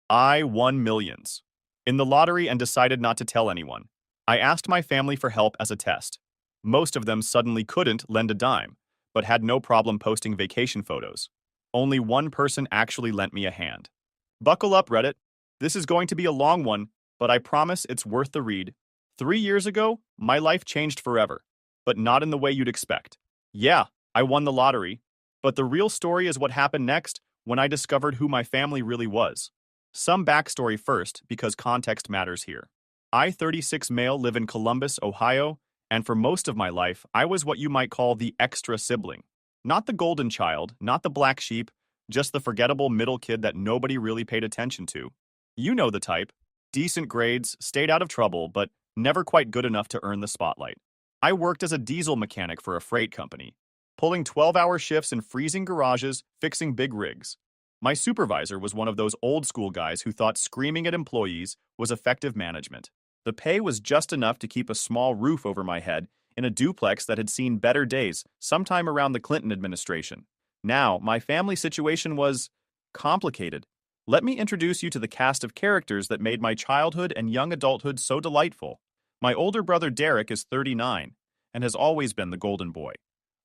I won millions in the lottery and decided not to tell anyone. I asked my family for help as a test. Most of them suddenly couldn't lend a dime, but had no problem posting vacation photos. Only one person actually lent me a hand. Buckle up, Reddit. This is going to be a long one, but I promise it's worth the read. 3 years ago, my life changed forever, but not in the way you'd expect. Yeah, I won the lottery, but the real story is what happened next when I discovered who my family really was. Some backstory first, because context matters here. I, 36 male, live in Columbus, Ohio, and for most of my life, I was what you might call the extra sibling. Not the golden child, not the black sheep, just the forgettable middle kid that nobody really paid attention to. You know the type. Decent grades, stayed out of trouble, but never quite good enough to earn the spotlight. I worked as a diesel mechanic for a freight company, pulling 12-hour shifts in freezing garages, fixing big rigs. My supervisor was one of those old-school guys who thought screaming at employees was effective management. The pay was just enough to keep a small roof over my head in a duplex that had seen better days sometime around the Clinton administration. Now, my family situation was complicated. Let me introduce you to the cast of characters that made my childhood and young adulthood so delightful. My older brother Derek is 39 and has always been the golden boy.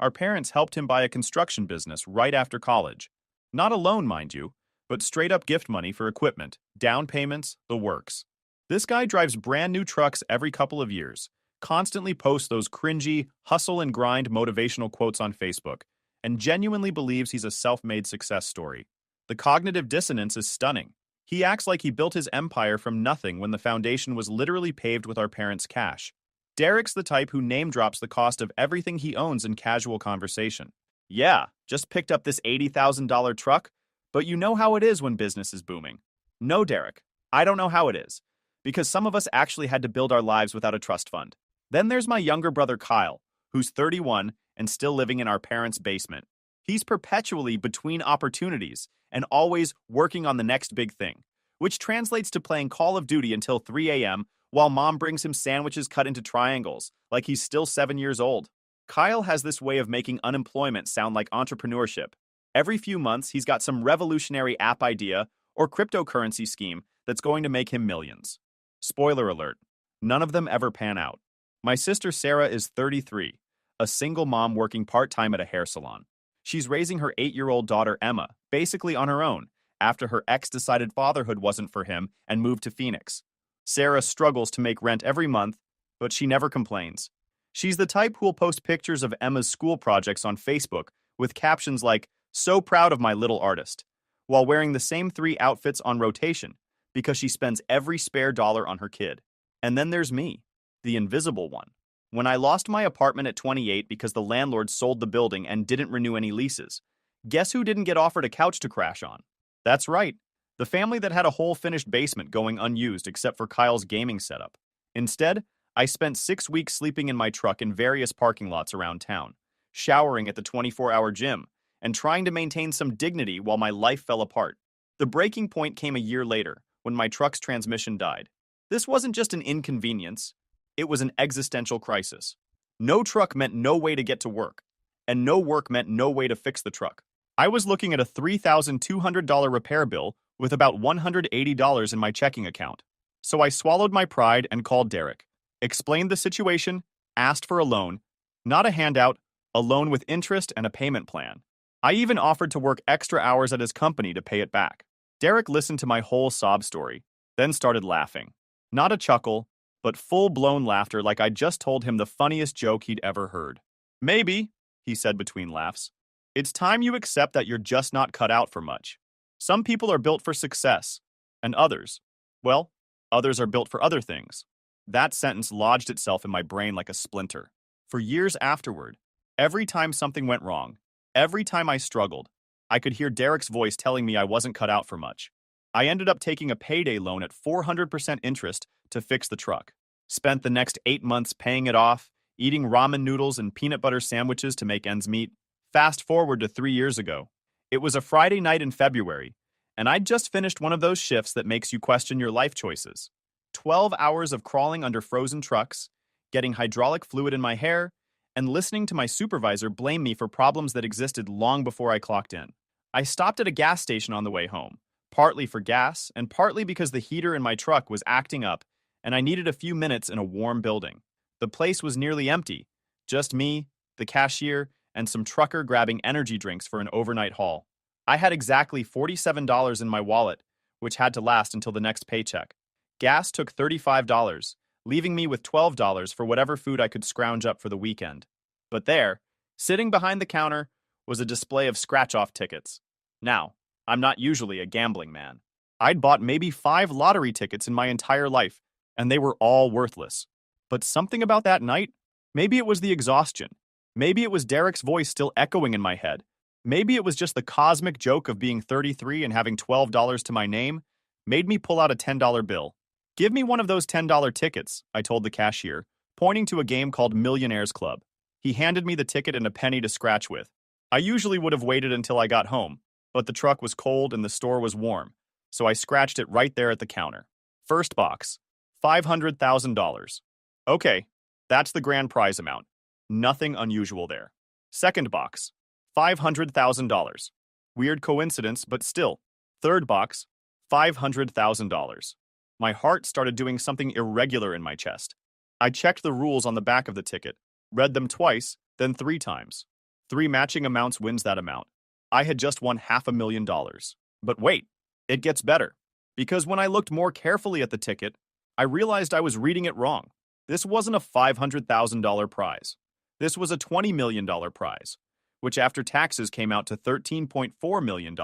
Our parents helped him buy a construction business right after college. Not a loan, mind you, but straight-up gift money for equipment, down payments, the works. This guy drives brand new trucks every couple of years, constantly posts those cringy, hustle and grind motivational quotes on Facebook, and genuinely believes he's a self-made success story. The cognitive dissonance is stunning. He acts like he built his empire from nothing when the foundation was literally paved with our parents' cash. Derek's the type who name-drops the cost of everything he owns in casual conversation. Yeah, just picked up this $80,000 truck, but you know how it is when business is booming. No, Derek, I don't know how it is, because some of us actually had to build our lives without a trust fund. Then there's my younger brother Kyle, who's 31 and still living in our parents' basement. He's perpetually between opportunities and always working on the next big thing, which translates to playing Call of Duty until 3 a.m. while mom brings him sandwiches cut into triangles, like he's still 7 years old. Kyle has this way of making unemployment sound like entrepreneurship. Every few months, he's got some revolutionary app idea or cryptocurrency scheme that's going to make him millions. Spoiler alert, none of them ever pan out. My sister Sarah is 33, a single mom working part-time at a hair salon. She's raising her 8-year-old daughter Emma, basically on her own, after her ex decided fatherhood wasn't for him and moved to Phoenix. Sarah struggles to make rent every month, but she never complains. She's the type who'll post pictures of Emma's school projects on Facebook with captions like, "So proud of my little artist," while wearing the same 3 outfits on rotation because she spends every spare dollar on her kid. And then there's me, the invisible one. When I lost my apartment at 28 because the landlord sold the building and didn't renew any leases, guess who didn't get offered a couch to crash on? That's right, the family that had a whole finished basement going unused except for Kyle's gaming setup. Instead, I spent 6 weeks sleeping in my truck in various parking lots around town, showering at the 24-hour gym, and trying to maintain some dignity while my life fell apart. The breaking point came a year later, when my truck's transmission died. This wasn't just an inconvenience, it was an existential crisis. No truck meant no way to get to work, and no work meant no way to fix the truck. I was looking at a $3,200 repair bill with about $180 in my checking account. So I swallowed my pride and called Derek, explained the situation, asked for a loan, not a handout, a loan with interest and a payment plan. I even offered to work extra hours at his company to pay it back. Derek listened to my whole sob story, then started laughing. Not a chuckle, but full-blown laughter like I'd just told him the funniest joke he'd ever heard. "Maybe," he said between laughs, "it's time you accept that you're just not cut out for much. Some people are built for success, and others, well, others are built for other things." That sentence lodged itself in my brain like a splinter. For years afterward, every time something went wrong, every time I struggled, I could hear Derek's voice telling me I wasn't cut out for much. I ended up taking a payday loan at 400% interest to fix the truck. Spent the next 8 months paying it off, eating ramen noodles and peanut butter sandwiches to make ends meet. Fast forward to 3 years ago. It was a Friday night in February, and I'd just finished one of those shifts that makes you question your life choices. 12 hours of crawling under frozen trucks, getting hydraulic fluid in my hair, and listening to my supervisor blame me for problems that existed long before I clocked in. I stopped at a gas station on the way home, partly for gas and partly because the heater in my truck was acting up and I needed a few minutes in a warm building. The place was nearly empty, just me, the cashier, and some trucker grabbing energy drinks for an overnight haul. I had exactly $47 in my wallet, which had to last until the next paycheck. Gas took $35, leaving me with $12 for whatever food I could scrounge up for the weekend. But there, sitting behind the counter, was a display of scratch-off tickets. Now, I'm not usually a gambling man. I'd bought maybe 5 lottery tickets in my entire life, and they were all worthless. But something about that night, maybe it was the exhaustion, maybe it was Derek's voice still echoing in my head, maybe it was just the cosmic joke of being 33 and having $12 to my name, made me pull out a $10 bill. "Give me one of those $10 tickets," I told the cashier, pointing to a game called Millionaires Club. He handed me the ticket and a penny to scratch with. I usually would have waited until I got home, but the truck was cold and the store was warm, so I scratched it right there at the counter. First box, $500,000. Okay, that's the grand prize amount. Nothing unusual there. Second box, $500,000. Weird coincidence, but still. Third box, $500,000. My heart started doing something irregular in my chest. I checked the rules on the back of the ticket, read them twice, then 3 times. 3 matching amounts wins that amount. I had just won $500,000. But wait, it gets better. Because when I looked more carefully at the ticket, I realized I was reading it wrong. This wasn't a $500,000 prize. This was a $20 million prize, which after taxes came out to $13.4 million.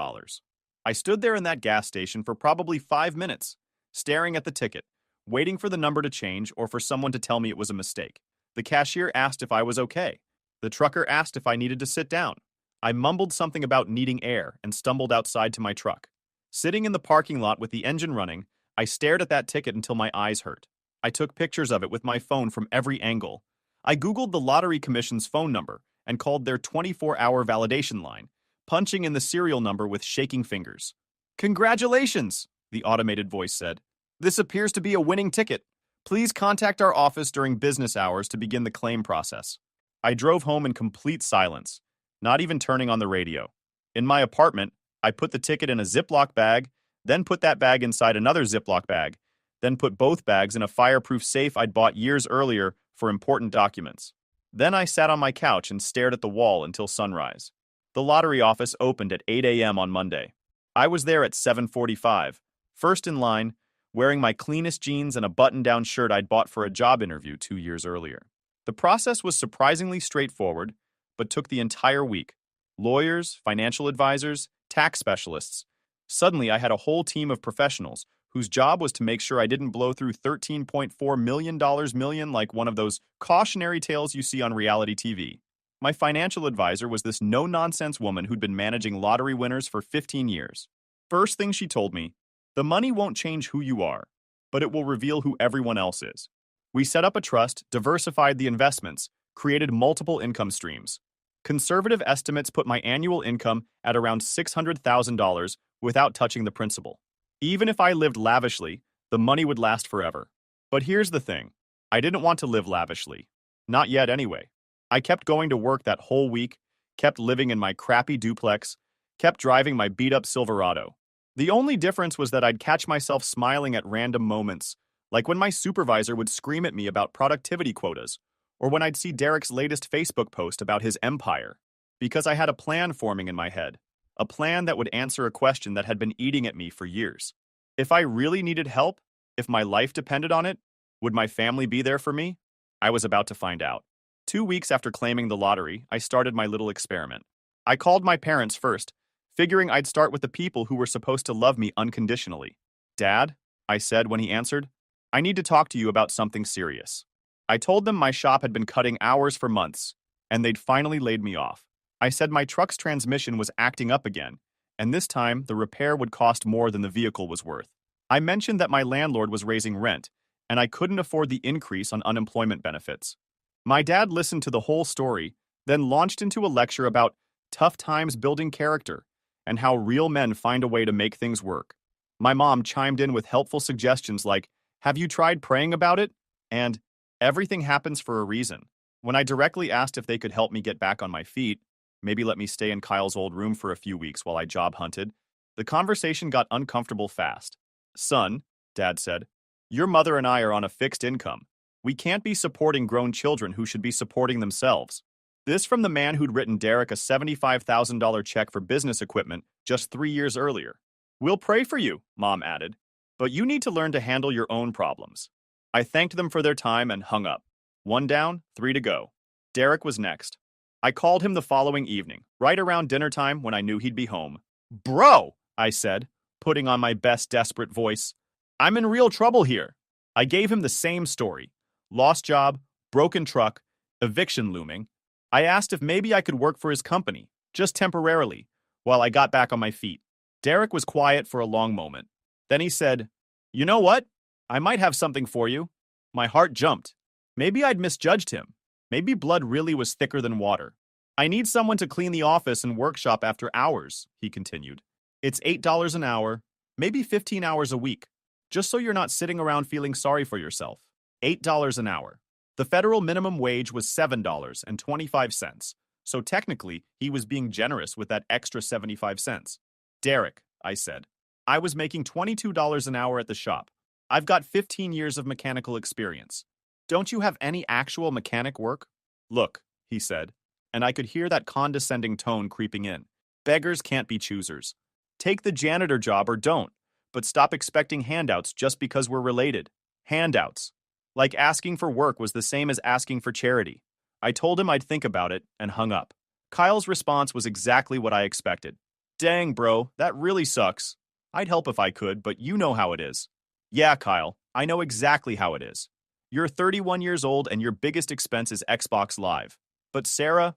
I stood there in that gas station for probably 5 minutes, staring at the ticket, waiting for the number to change or for someone to tell me it was a mistake. The cashier asked if I was okay. The trucker asked if I needed to sit down. I mumbled something about needing air and stumbled outside to my truck. Sitting in the parking lot with the engine running, I stared at that ticket until my eyes hurt. I took pictures of it with my phone from every angle. I Googled the Lottery Commission's phone number and called their 24-hour validation line, punching in the serial number with shaking fingers. "Congratulations," the automated voice said. "This appears to be a winning ticket. Please contact our office during business hours to begin the claim process." I drove home in complete silence, not even turning on the radio. In my apartment, I put the ticket in a Ziploc bag, then put that bag inside another Ziploc bag, then put both bags in a fireproof safe I'd bought years earlier for important documents. Then I sat on my couch and stared at the wall until sunrise. The lottery office opened at 8 a.m. on Monday. I was there at 7:45, first in line, wearing my cleanest jeans and a button-down shirt I'd bought for a job interview 2 years earlier. The process was surprisingly straightforward, but took the entire week. Lawyers, financial advisors, tax specialists. Suddenly, I had a whole team of professionals whose job was to make sure I didn't blow through $13.4 million like one of those cautionary tales you see on reality TV. My financial advisor was this no-nonsense woman who'd been managing lottery winners for 15 years. First thing she told me, "The money won't change who you are, but it will reveal who everyone else is." We set up a trust, diversified the investments, created multiple income streams. Conservative estimates put my annual income at around $600,000 without touching the principal. Even if I lived lavishly, the money would last forever. But here's the thing. I didn't want to live lavishly. Not yet anyway. I kept going to work that whole week, kept living in my crappy duplex, kept driving my beat-up Silverado. The only difference was that I'd catch myself smiling at random moments, like when my supervisor would scream at me about productivity quotas, or when I'd see Derek's latest Facebook post about his empire, because I had a plan forming in my head, a plan that would answer a question that had been eating at me for years. If I really needed help, if my life depended on it, would my family be there for me? I was about to find out. 2 weeks after claiming the lottery, I started my little experiment. I called my parents first, figuring I'd start with the people who were supposed to love me unconditionally. "Dad," I said when he answered, "I need to talk to you about something serious." I told them my shop had been cutting hours for months, and they'd finally laid me off. I said my truck's transmission was acting up again, and this time the repair would cost more than the vehicle was worth. I mentioned that my landlord was raising rent, and I couldn't afford the increase on unemployment benefits. My dad listened to the whole story, then launched into a lecture about tough times building character and how real men find a way to make things work. My mom chimed in with helpful suggestions like, "Have you tried praying about it?" and "Everything happens for a reason." When I directly asked if they could help me get back on my feet, maybe let me stay in Kyle's old room for a few weeks while I job hunted, The conversation got uncomfortable fast. Son, Dad said, your mother and I are on a fixed income. We can't be supporting grown children who should be supporting themselves. This from the man who'd written Derek a $75,000 check for business equipment just 3 years earlier. We'll pray for you, Mom added, but you need to learn to handle your own problems. I thanked them for their time and hung up. 1 down, 3 to go. Derek was next. I called him the following evening, right around dinner time when I knew he'd be home. Bro, I said, putting on my best desperate voice. I'm in real trouble here. I gave him the same story. Lost job, broken truck, eviction looming. I asked if maybe I could work for his company, just temporarily, while I got back on my feet. Derek was quiet for a long moment. Then he said, you know what? I might have something for you. My heart jumped. Maybe I'd misjudged him. Maybe blood really was thicker than water. I need someone to clean the office and workshop after hours, he continued. It's $8 an hour, maybe 15 hours a week, just so you're not sitting around feeling sorry for yourself. $8 an hour. The federal minimum wage was $7.25, so technically he was being generous with that extra 75 cents. Derek, I said, I was making $22 an hour at the shop. I've got 15 years of mechanical experience. Don't you have any actual mechanic work? Look, he said, and I could hear that condescending tone creeping in. Beggars can't be choosers. Take the janitor job or don't, but stop expecting handouts just because we're related. Handouts. Like asking for work was the same as asking for charity. I told him I'd think about it and hung up. Kyle's response was exactly what I expected. Dang, bro, that really sucks. I'd help if I could, but you know how it is. Yeah, Kyle, I know exactly how it is. You're 31 years old and your biggest expense is Xbox Live. But Sarah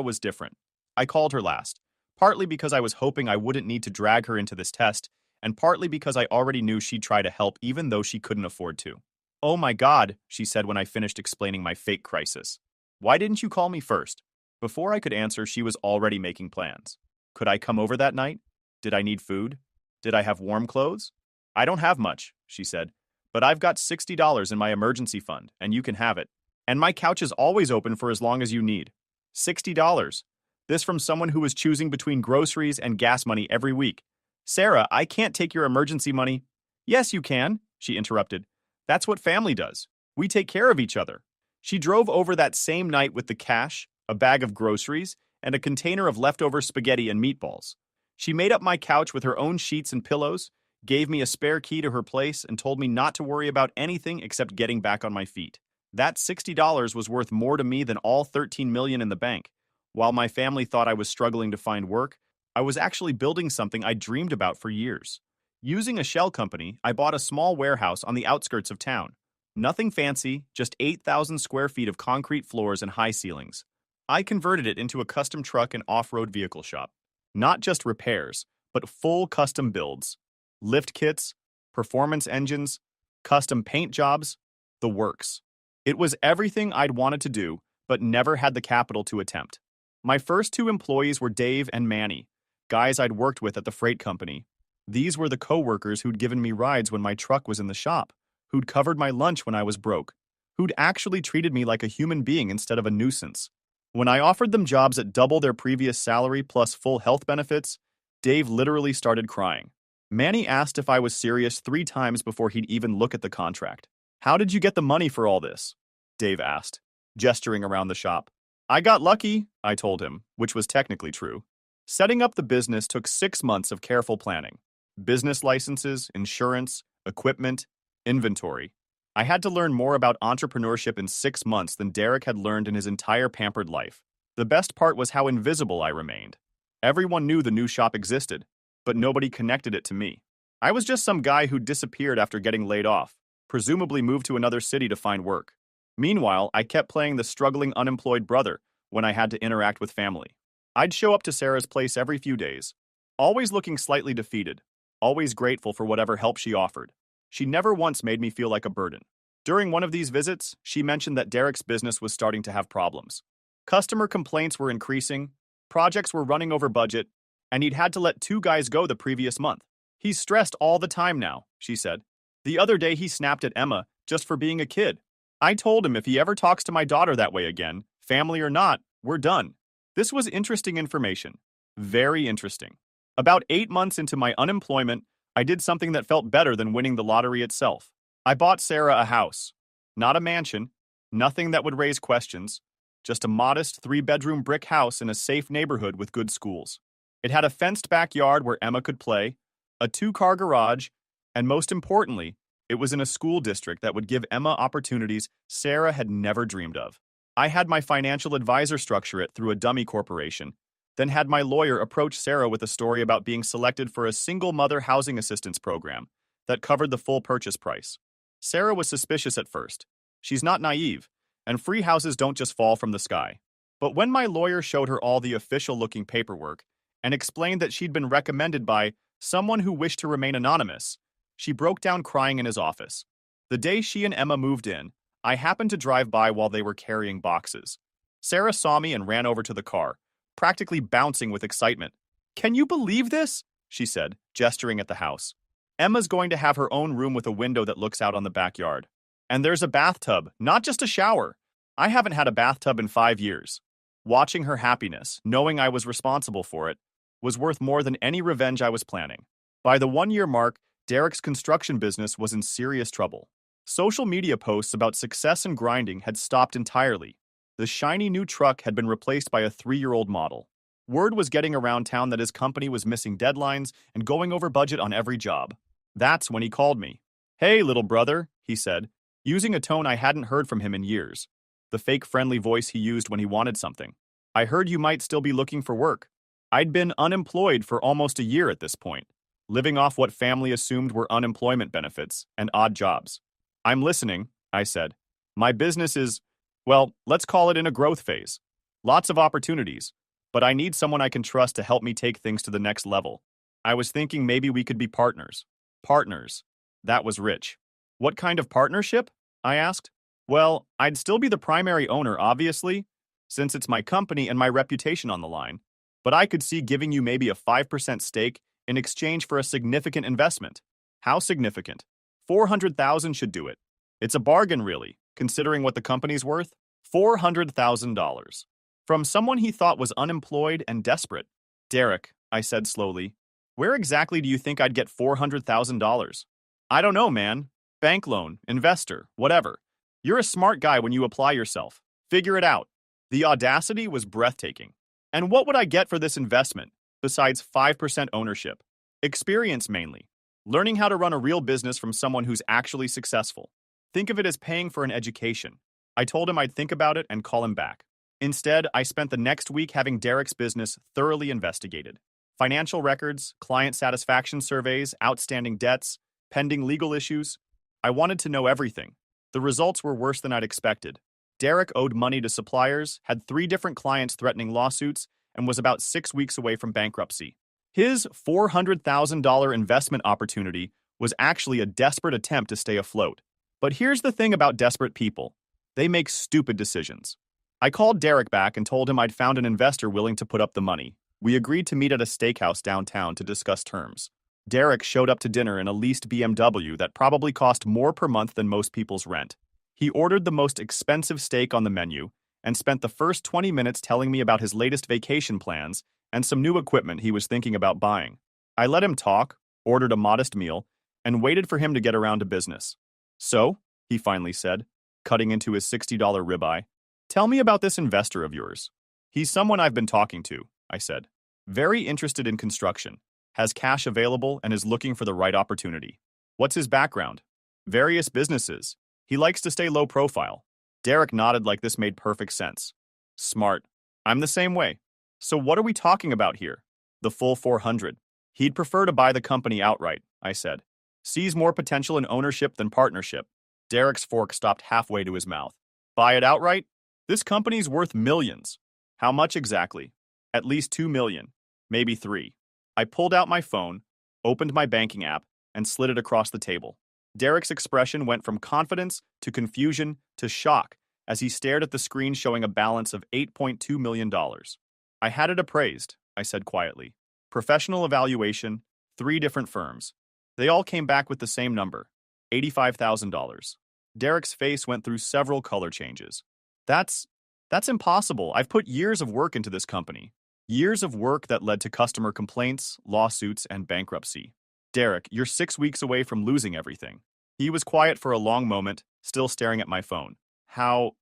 was different. I called her last, partly because I was hoping I wouldn't need to drag her into this test, and partly because I already knew she'd try to help even though she couldn't afford to. Oh my God, she said when I finished explaining my fake crisis. Why didn't you call me first? Before I could answer, she was already making plans. Could I come over that night? Did I need food? Did I have warm clothes? I don't have much, she said, but I've got $60 in my emergency fund, and you can have it. And my couch is always open for as long as you need. $60. This from someone who was choosing between groceries and gas money every week. Sarah, I can't take your emergency money. Yes, you can, she interrupted. That's what family does. We take care of each other. She drove over that same night with the cash, a bag of groceries, and a container of leftover spaghetti and meatballs. She made up my couch with her own sheets and pillows, gave me a spare key to her place, and told me not to worry about anything except getting back on my feet. That $60 was worth more to me than all $13 million in the bank. While my family thought I was struggling to find work, I was actually building something I dreamed about for years. Using a shell company, I bought a small warehouse on the outskirts of town. Nothing fancy, just 8,000 square feet of concrete floors and high ceilings. I converted it into a custom truck and off-road vehicle shop. Not just repairs, but full custom builds. Lift kits, performance engines, custom paint jobs, the works. It was everything I'd wanted to do, but never had the capital to attempt. My first 2 employees were Dave and Manny, guys I'd worked with at the freight company. These were the co-workers who'd given me rides when my truck was in the shop, who'd covered my lunch when I was broke, who'd actually treated me like a human being instead of a nuisance. When I offered them jobs at double their previous salary plus full health benefits, Dave literally started crying. Manny asked if I was serious 3 times before he'd even look at the contract. How did you get the money for all this? Dave asked, gesturing around the shop. I got lucky, I told him, which was technically true. Setting up the business took 6 months of careful planning. Business licenses, insurance, equipment, inventory. I had to learn more about entrepreneurship in 6 months than Derek had learned in his entire pampered life. The best part was how invisible I remained. Everyone knew the new shop existed, but nobody connected it to me. I was just some guy who disappeared after getting laid off, presumably moved to another city to find work. Meanwhile, I kept playing the struggling unemployed brother when I had to interact with family. I'd show up to Sarah's place every few days, always looking slightly defeated, always grateful for whatever help she offered. She never once made me feel like a burden. During one of these visits, she mentioned that Derek's business was starting to have problems. Customer complaints were increasing, projects were running over budget, and he'd had to let 2 guys go the previous month. He's stressed all the time now, she said. The other day he snapped at Emma just for being a kid. I told him if he ever talks to my daughter that way again, family or not, we're done. This was interesting information. Very interesting. About 8 months into my unemployment, I did something that felt better than winning the lottery itself. I bought Sarah a house. Not a mansion, nothing that would raise questions, just a modest 3-bedroom brick house in a safe neighborhood with good schools. It had a fenced backyard where Emma could play, a 2-car garage, and most importantly, it was in a school district that would give Emma opportunities Sarah had never dreamed of. I had my financial advisor structure it through a dummy corporation, then had my lawyer approach Sarah with a story about being selected for a single mother housing assistance program that covered the full purchase price. Sarah was suspicious at first. She's not naive, and free houses don't just fall from the sky. But when my lawyer showed her all the official-looking paperwork and explained that she'd been recommended by someone who wished to remain anonymous, she broke down crying in his office. The day she and Emma moved in, I happened to drive by while they were carrying boxes. Sarah saw me and ran over to the car, practically bouncing with excitement. "Can you believe this?" she said, gesturing at the house. "Emma's going to have her own room with a window that looks out on the backyard. And there's a bathtub, not just a shower. I haven't had a bathtub in 5 years." Watching her happiness, knowing I was responsible for it, was worth more than any revenge I was planning. By the 1-year mark, Derek's construction business was in serious trouble. Social media posts about success and grinding had stopped entirely. The shiny new truck had been replaced by a 3-year-old model. Word was getting around town that his company was missing deadlines and going over budget on every job. That's when he called me. "Hey, little brother," he said, using a tone I hadn't heard from him in years. The fake friendly voice he used when he wanted something. "I heard you might still be looking for work." I'd been unemployed for almost a year at this point, living off what family assumed were unemployment benefits and odd jobs. "I'm listening," I said. "My business is, well, let's call it in a growth phase. Lots of opportunities, but I need someone I can trust to help me take things to the next level. I was thinking maybe we could be partners." Partners. That was rich. "What kind of partnership?" I asked. "Well, I'd still be the primary owner, obviously, since it's my company and my reputation on the line. But I could see giving you maybe a 5% stake in exchange for a significant investment." "How significant?" "400,000 should do it. It's a bargain, really, considering what the company's worth. $400,000. From someone he thought was unemployed and desperate. "Derek," I said slowly, "where exactly do you think I'd get $400,000? "I don't know, man. Bank loan, investor, whatever. You're a smart guy when you apply yourself. Figure it out." The audacity was breathtaking. And what would I get for this investment, besides 5% ownership? Experience mainly. Learning how to run a real business from someone who's actually successful. Think of it as paying for an education. I told him I'd think about it and call him back. Instead, I spent the next week having Derek's business thoroughly investigated. Financial records, client satisfaction surveys, outstanding debts, pending legal issues. I wanted to know everything. The results were worse than I'd expected. Derek owed money to suppliers, had 3 different clients threatening lawsuits, and was about 6 weeks away from bankruptcy. His $400,000 investment opportunity was actually a desperate attempt to stay afloat. But here's the thing about desperate people. They make stupid decisions. I called Derek back and told him I'd found an investor willing to put up the money. We agreed to meet at a steakhouse downtown to discuss terms. Derek showed up to dinner in a leased BMW that probably cost more per month than most people's rent. He ordered the most expensive steak on the menu and spent the first 20 minutes telling me about his latest vacation plans and some new equipment he was thinking about buying. I let him talk, ordered a modest meal, and waited for him to get around to business. "So," he finally said, cutting into his $60 ribeye, "tell me about this investor of yours." "He's someone I've been talking to," I said. "Very interested in construction, has cash available, and is looking for the right opportunity." "What's his background?" "Various businesses. He likes to stay low profile." Derek nodded like this made perfect sense. "Smart. I'm the same way. So what are we talking about here?" "The full 400. He'd prefer to buy the company outright," I said. "Sees more potential in ownership than partnership." Derek's fork stopped halfway to his mouth. "Buy it outright? This company's worth millions." "How much exactly?" "At least 2 million. Maybe 3. I pulled out my phone, opened my banking app, and slid it across the table. Derek's expression went from confidence to confusion to shock as he stared at the screen showing a balance of $8.2 million. "I had it appraised," I said quietly. "Professional evaluation, 3 different firms. They all came back with the same number, $85,000. Derek's face went through several color changes. That's impossible. I've put years of work into this company. Years of work that led to customer complaints, lawsuits, and bankruptcy. Derek, you're 6 weeks away from losing everything. He was quiet for a long moment, still staring at my phone. How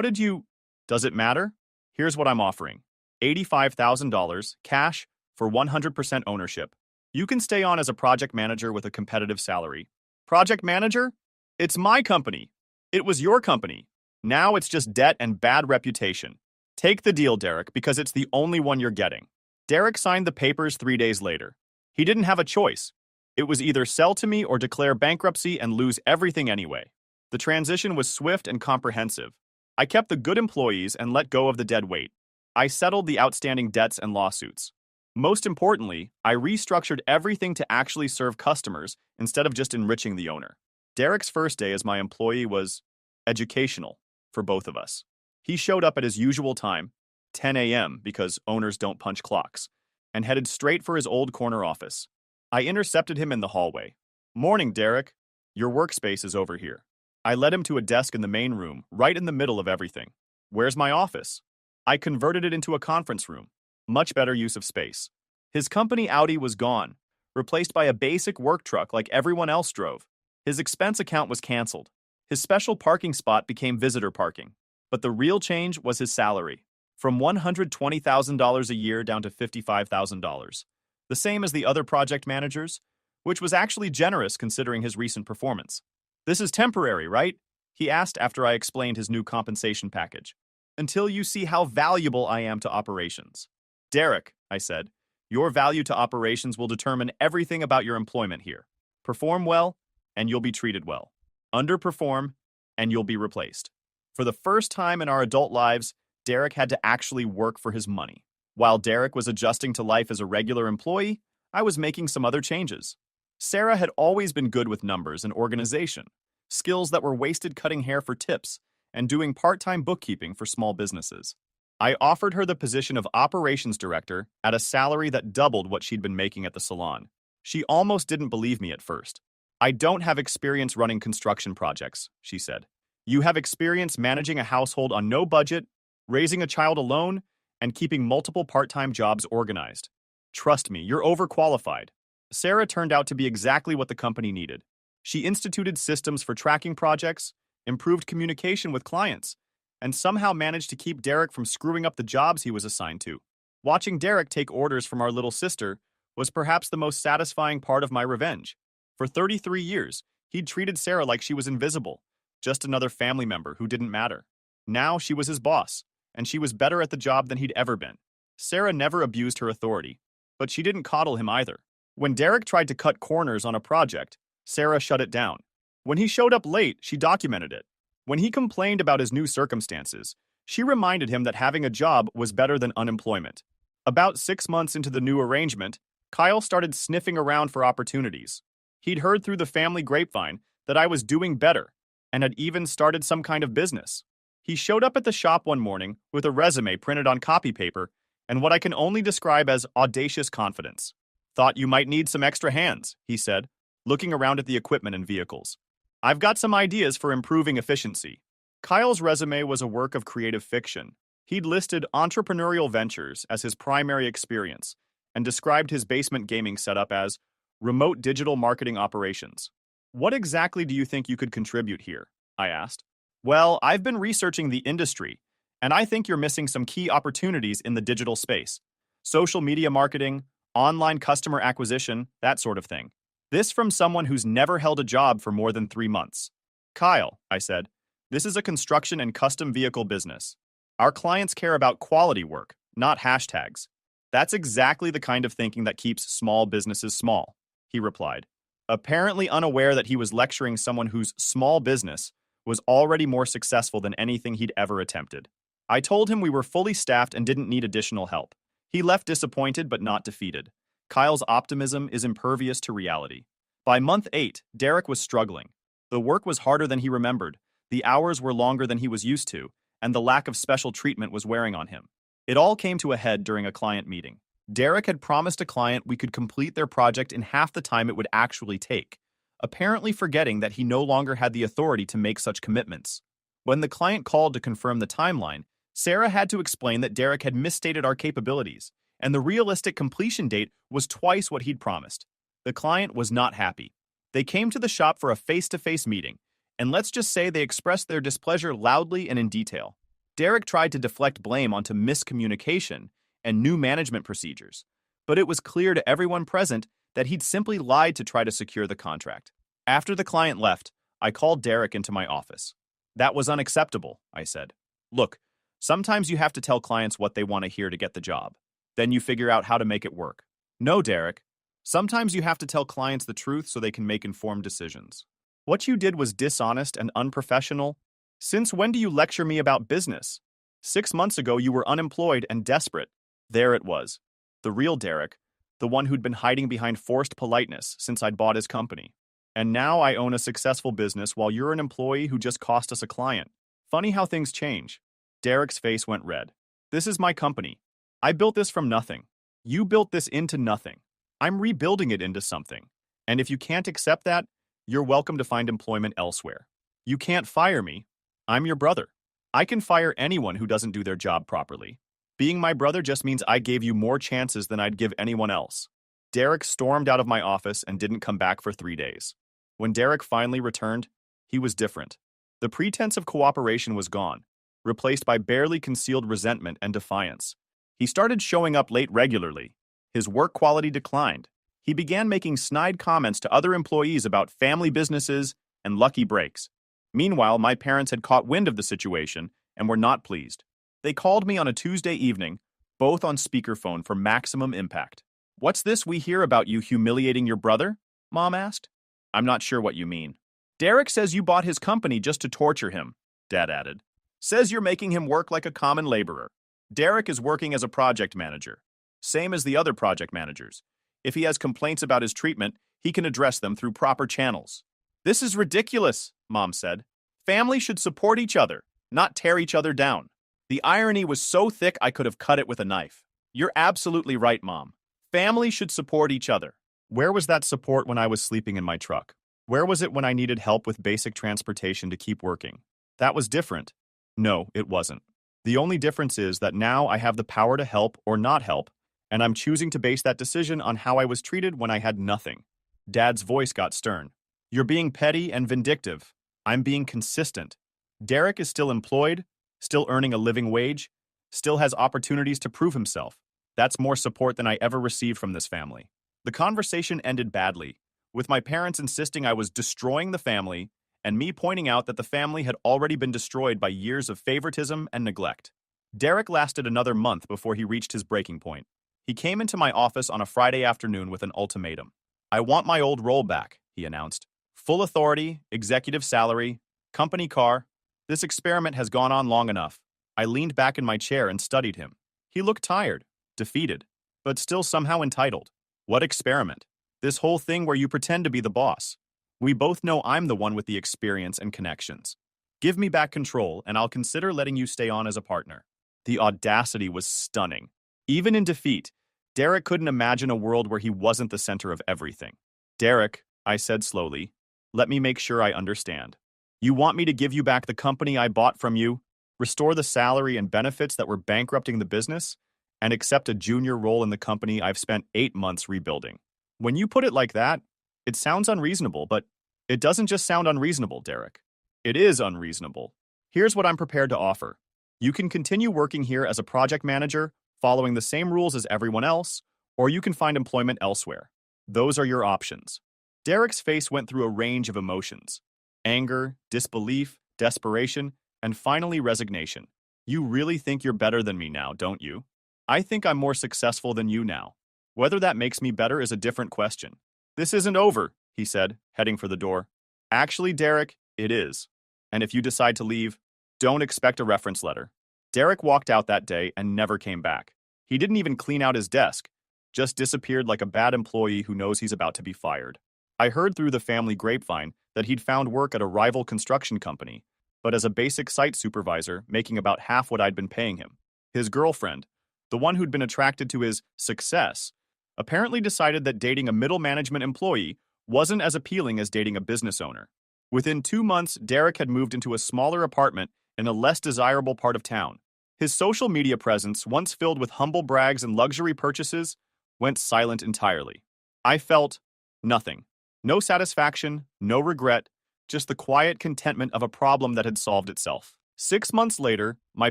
did you... Does it matter? Here's what I'm offering. $85,000, cash, for 100% ownership. You can stay on as a project manager with a competitive salary. Project manager? It's my company. It was your company. Now it's just debt and bad reputation. Take the deal, Derek, because it's the only one you're getting. Derek signed the papers 3 days later. He didn't have a choice. It was either sell to me or declare bankruptcy and lose everything anyway. The transition was swift and comprehensive. I kept the good employees and let go of the dead weight. I settled the outstanding debts and lawsuits. Most importantly, I restructured everything to actually serve customers instead of just enriching the owner. Derek's first day as my employee was educational for both of us. He showed up at his usual time, 10 a.m. because owners don't punch clocks, and headed straight for his old corner office. I intercepted him in the hallway. "Morning, Derek. Your workspace is over here." I led him to a desk in the main room, right in the middle of everything. "Where's my office?" I converted it into a conference room. Much better use of space. His company Audi was gone, replaced by a basic work truck like everyone else drove. His expense account was canceled. His special parking spot became visitor parking. But the real change was his salary, from $120,000 a year down to $55,000. The same as the other project managers, which was actually generous considering his recent performance. "This is temporary, right?" he asked after I explained his new compensation package. "Until you see how valuable I am to operations." "Derek," I said, "your value to operations will determine everything about your employment here. Perform well, and you'll be treated well. Underperform, and you'll be replaced." For the first time in our adult lives, Derek had to actually work for his money. While Derek was adjusting to life as a regular employee, I was making some other changes. Sarah had always been good with numbers and organization, skills that were wasted cutting hair for tips and doing part-time bookkeeping for small businesses. I offered her the position of operations director at a salary that doubled what she'd been making at the salon. She almost didn't believe me at first. "I don't have experience running construction projects," she said. "You have experience managing a household on no budget, raising a child alone, and keeping multiple part-time jobs organized. Trust me, you're overqualified." Sarah turned out to be exactly what the company needed. She instituted systems for tracking projects, improved communication with clients, and somehow managed to keep Derek from screwing up the jobs he was assigned to. Watching Derek take orders from our little sister was perhaps the most satisfying part of my revenge. For 33 years, he'd treated Sarah like she was invisible, just another family member who didn't matter. Now she was his boss, and she was better at the job than he'd ever been. Sarah never abused her authority, but she didn't coddle him either. When Derek tried to cut corners on a project, Sarah shut it down. When he showed up late, she documented it. When he complained about his new circumstances, she reminded him that having a job was better than unemployment. About 6 months into the new arrangement, Kyle started sniffing around for opportunities. He'd heard through the family grapevine that I was doing better and had even started some kind of business. He showed up at the shop one morning with a resume printed on copy paper and what I can only describe as audacious confidence. "Thought you might need some extra hands," he said, looking around at the equipment and vehicles. "I've got some ideas for improving efficiency." Kyle's resume was a work of creative fiction. He'd listed entrepreneurial ventures as his primary experience and described his basement gaming setup as remote digital marketing operations. "What exactly do you think you could contribute here?" I asked. "Well, I've been researching the industry, and I think you're missing some key opportunities in the digital space. Social media marketing, online customer acquisition, that sort of thing." This from someone who's never held a job for more than 3 months. "Kyle," I said, "this is a construction and custom vehicle business. Our clients care about quality work, not hashtags." "That's exactly the kind of thinking that keeps small businesses small," he replied, apparently unaware that he was lecturing someone whose small business was already more successful than anything he'd ever attempted. I told him we were fully staffed and didn't need additional help. He left disappointed but not defeated. Kyle's optimism is impervious to reality. By month 8, Derek was struggling. The work was harder than he remembered, the hours were longer than he was used to, and the lack of special treatment was wearing on him. It all came to a head during a client meeting. Derek had promised a client we could complete their project in half the time it would actually take, apparently forgetting that he no longer had the authority to make such commitments. When the client called to confirm the timeline, Sarah had to explain that Derek had misstated our capabilities. and the realistic completion date was twice what he'd promised. The client was not happy. They came to the shop for a face-to-face meeting, and let's just say they expressed their displeasure loudly and in detail. Derek tried to deflect blame onto miscommunication and new management procedures, but it was clear to everyone present that he'd simply lied to try to secure the contract. After the client left, I called Derek into my office. "That was unacceptable," I said. "Look, sometimes you have to tell clients what they want to hear to get the job. Then you figure out how to make it work." "No, Derek. Sometimes you have to tell clients the truth so they can make informed decisions. What you did was dishonest and unprofessional. Since when do you lecture me about business? 6 months ago, you were unemployed and desperate." There it was. The real Derek, the one who'd been hiding behind forced politeness since I'd bought his company. And now I own a successful business while you're an employee who just cost us a client. Funny how things change. Derek's face went red. "This is my company. I built this from nothing. You built this into nothing. I'm rebuilding it into something. And if you can't accept that, you're welcome to find employment elsewhere. You can't fire me. I'm your brother. I can fire anyone who doesn't do their job properly. Being my brother just means I gave you more chances than I'd give anyone else." Derek stormed out of my office and didn't come back for 3 days. When Derek finally returned, he was different. The pretense of cooperation was gone, replaced by barely concealed resentment and defiance. He started showing up late regularly. His work quality declined. He began making snide comments to other employees about family businesses and lucky breaks. Meanwhile, my parents had caught wind of the situation and were not pleased. They called me on a Tuesday evening, both on speakerphone for maximum impact. "What's this we hear about you humiliating your brother?" Mom asked. "I'm not sure what you mean." "Derek says you bought his company just to torture him," Dad added. "Says you're making him work like a common laborer. Derek is working as a project manager, same as the other project managers. If he has complaints about his treatment, he can address them through proper channels." "This is ridiculous," Mom said. "Family should support each other, not tear each other down." The irony was so thick I could have cut it with a knife. "You're absolutely right, Mom. Family should support each other." Where was that support when I was sleeping in my truck? Where was it when I needed help with basic transportation to keep working? That was different. No, it wasn't. The only difference is that now I have the power to help or not help, and I'm choosing to base that decision on how I was treated when I had nothing. Dad's voice got stern. "You're being petty and vindictive. I'm being consistent. Derek is still employed, still earning a living wage, still has opportunities to prove himself. That's more support than I ever received from this family." The conversation ended badly, with my parents insisting I was destroying the family and me pointing out that the family had already been destroyed by years of favoritism and neglect. Derek lasted another month before he reached his breaking point. He came into my office on a Friday afternoon with an ultimatum. "I want my old role back," he announced. "Full authority, executive salary, company car. This experiment has gone on long enough." I leaned back in my chair and studied him. He looked tired, defeated, but still somehow entitled. "What experiment? This whole thing where you pretend to be the boss. We both know I'm the one with the experience and connections. Give me back control, and I'll consider letting you stay on as a partner." The audacity was stunning. Even in defeat, Derek couldn't imagine a world where he wasn't the center of everything. "Derek," I said slowly, "let me make sure I understand. You want me to give you back the company I bought from you, restore the salary and benefits that were bankrupting the business, and accept a junior role in the company I've spent 8 months rebuilding?" When you put it like that, it sounds unreasonable, but it doesn't just sound unreasonable, Derek. It is unreasonable. Here's what I'm prepared to offer. You can continue working here as a project manager, following the same rules as everyone else, or you can find employment elsewhere. Those are your options. Derek's face went through a range of emotions: anger, disbelief, desperation, and finally resignation. "You really think you're better than me now, don't you? I think I'm more successful than you now. Whether that makes me better is a different question." "This isn't over," he said, heading for the door. "Actually, Derek, it is. And if you decide to leave, don't expect a reference letter." Derek walked out that day and never came back. He didn't even clean out his desk, just disappeared like a bad employee who knows he's about to be fired. I heard through the family grapevine that he'd found work at a rival construction company, but as a basic site supervisor, making about half what I'd been paying him. His girlfriend, the one who'd been attracted to his success, apparently decided that dating a middle management employee wasn't as appealing as dating a business owner. Within 2 months, Derek had moved into a smaller apartment in a less desirable part of town. His social media presence, once filled with humble brags and luxury purchases, went silent entirely. I felt nothing. No satisfaction, no regret, just the quiet contentment of a problem that had solved itself. 6 months later, my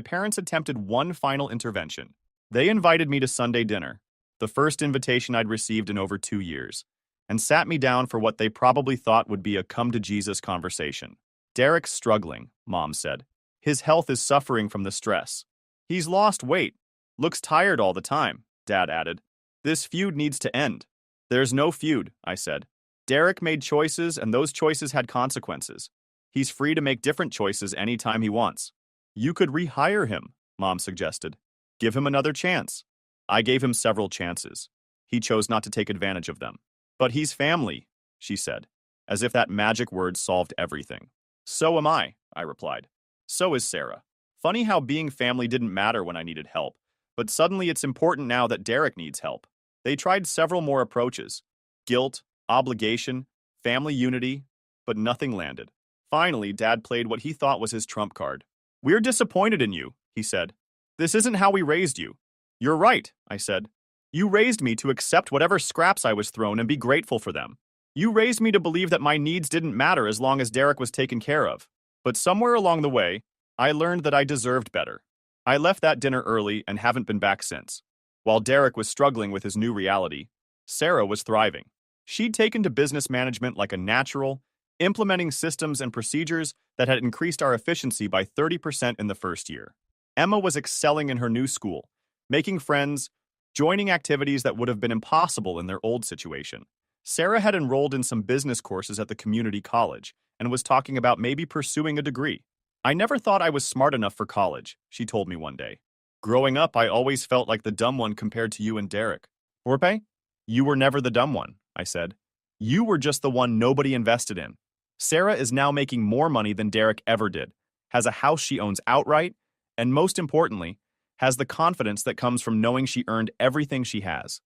parents attempted one final intervention. They invited me to Sunday dinner, the first invitation I'd received in over 2 years, and sat me down for what they probably thought would be a come-to-Jesus conversation. "Derek's struggling," Mom said. "His health is suffering from the stress. He's lost weight, looks tired all the time," Dad added. "This feud needs to end." "There's no feud," I said. "Derek made choices, and those choices had consequences. He's free to make different choices anytime he wants." "You could rehire him," Mom suggested. "Give him another chance." I gave him several chances. He chose not to take advantage of them. "But he's family," she said, as if that magic word solved everything. "So am I," replied. "So is Sarah. Funny how being family didn't matter when I needed help, but suddenly it's important now that Derek needs help." They tried several more approaches: guilt, obligation, family unity, but nothing landed. Finally, Dad played what he thought was his trump card. "We're disappointed in you," he said. "This isn't how we raised you." "You're right," I said. "You raised me to accept whatever scraps I was thrown and be grateful for them. You raised me to believe that my needs didn't matter as long as Derek was taken care of. But somewhere along the way, I learned that I deserved better." I left that dinner early and haven't been back since. While Derek was struggling with his new reality, Sarah was thriving. She'd taken to business management like a natural, implementing systems and procedures that had increased our efficiency by 30% in the first year. Emma was excelling in her new school, making friends, joining activities that would have been impossible in their old situation. Sarah had enrolled in some business courses at the community college and was talking about maybe pursuing a degree. "I never thought I was smart enough for college," she told me one day. "Growing up, I always felt like the dumb one compared to you and Derek." "Orpe, you were never the dumb one," I said. "You were just the one nobody invested in." Sarah is now making more money than Derek ever did, has a house she owns outright, and most importantly, has the confidence that comes from knowing she earned everything she has.